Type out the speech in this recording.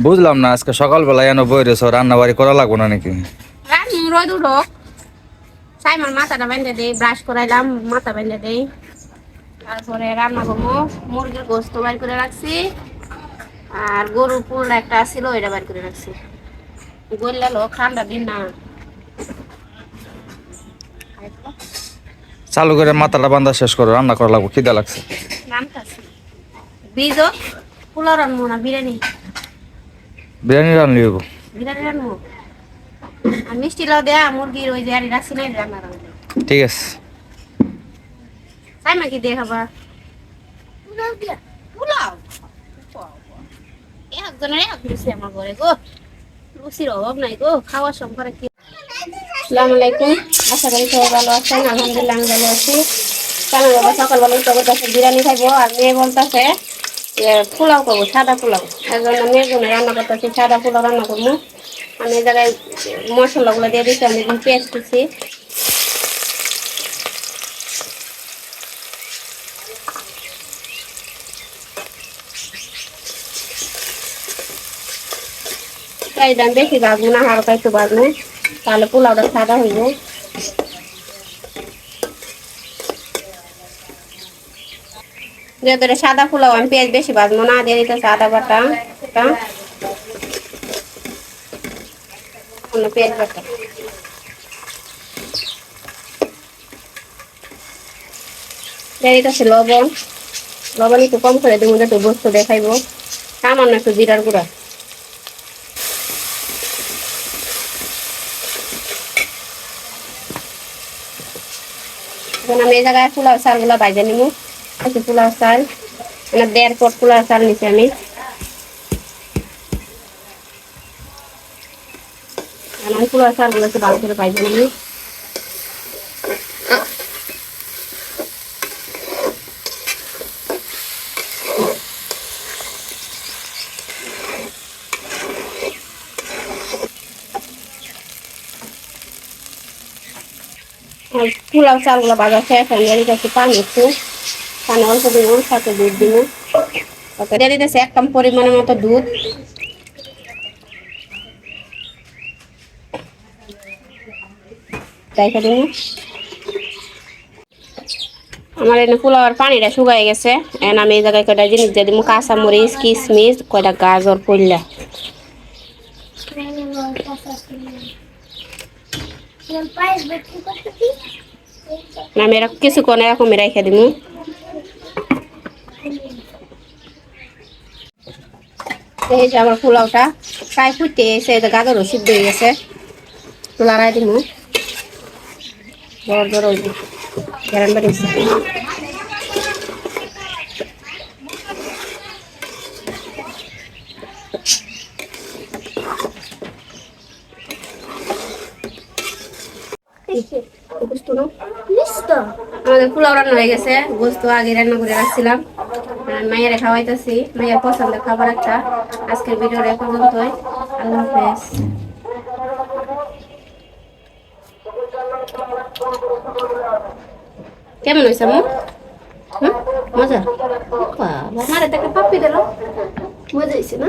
বুঝলাম না আজকে সকালবেলা এনে বই রেছো রান্না বাড়ি করা লাগবো না নাকি? রোদ উঠো সাইমার মাথাটা বেঁধে দেই, ব্রাশ করাইলাম, মাথা বেঁধে দেই, তারপরে রান্না করবো। মুরগির গোস্ত বাইর করে রাখছি, আর গরুর পুল একটা ছিল ওইটা বাইর করে রাখছি। গড়লে লোক ঠান্ডা দিন না, চালু করে মাথাটা বান্ধা শেষ করো, রান্না করা লাগবো, খিদা লাগছে। রান্নাছি বীজ পোলাও রান্নবো না বিরিয়ানি? বিরিয়ানি রান্নলি হইব। বিরিয়ানি রান্নবো আর মিষ্টি লাউ দেয়া মুরগির ওই যে আর রাখছি না রান্না রান্না। ঠিক আছে। সাইমা কি দিয়ে খাবা? পোলাও দিয়া পোলাও একজনের এক লুচি আমার ঘরে গো, লুচির অভাব নাই গো, খাওয়ার সম্পর্কে কি। আসসালামু আলাইকুম, আশা করি সবাই ভালো আছেন। আলহামদুলিল্লাহ আমি ভালো আছি। কারণ বাবা সকালবেলা উঠে বলতেছে বিরিয়ানি খাইবো, আর মেয়ে বলতেছে পোলাও করবো, সাদা পোলাও। এর জন্য মেয়ের জন্য রান্না করতেছি, সাদা পোলাও রান্না করবো। আমি এই জায়গায় মশলাগুলো দিয়ে দিচ্ছি, আমি পেঁয়াজ দিচ্ছি, আমি বেশি ভাজবো না, হালকা একটু ভাজবো, তাহলে পোলাওটা সাদা হইব। যেহেতু সাদা পোলাও আমি পেঁয়াজ বেশি ভাজবো না, দিয়ে দিতেছে আদা বাটা, পেঁয়াজ বাটা, দিয়ে দিতেছে লবণ। লবণ একটু কম করে দেবো যাতে গোস্ত দেখাইবো। সামান্য একটু জিরার গুঁড়া। এখন আমি এই জায়গায় পোলাও চালগুলো ভাজে নিব। পোলাও চাল মানে 1.5 পট পোলাও চাল নিচ্ছি আমি। আমি পোলাও চালগুলো একটু ভালো করে ভাজে নিব। পোলাও চালগুলো ভাজা শেষ, আমি দিয়ে দিতেছি পানি, একটু পানি অল্প দিব, সাথে দুধ দিব। দিয়ে দিতেছি 1 কাপ পরিমাণের মতো দুধ। রেখে দিব। আমার এনে পোলাওয়ার পানিটা শুকাই গেছে। এখন আমি এই জায়গায় কয়টা জিনিস দিয়ে দিব, কাঁচামরিচ, কিশমিশ, কয়টা গাজর পড়লা। আমি এরকম কিছুক্ষণ এরকম রেখে দিব। এই যে আমার পোলাওটা প্রায় ফুটে এসে গাজরও সিদ্ধ হয়ে গেছে, লড়াই দিব। জোর জোর হইব, গ্যারান বাড়িয়েছে। আমাদের পোলাও রান্না হয়ে গেছে, গোস্ত আগে রান্না করে রাখছিলাম, মায়ের খাওয়াইতেছি, মায়ের পছন্দের খাবার একটা। আজকের ভিডিওটা এ পর্যন্তই, আল্লাহ হাফেজ। কেমন হয়েছে মু? মজা? বাবা মারে তাকে পাপ্পি দিল, মজা হয়েছে না?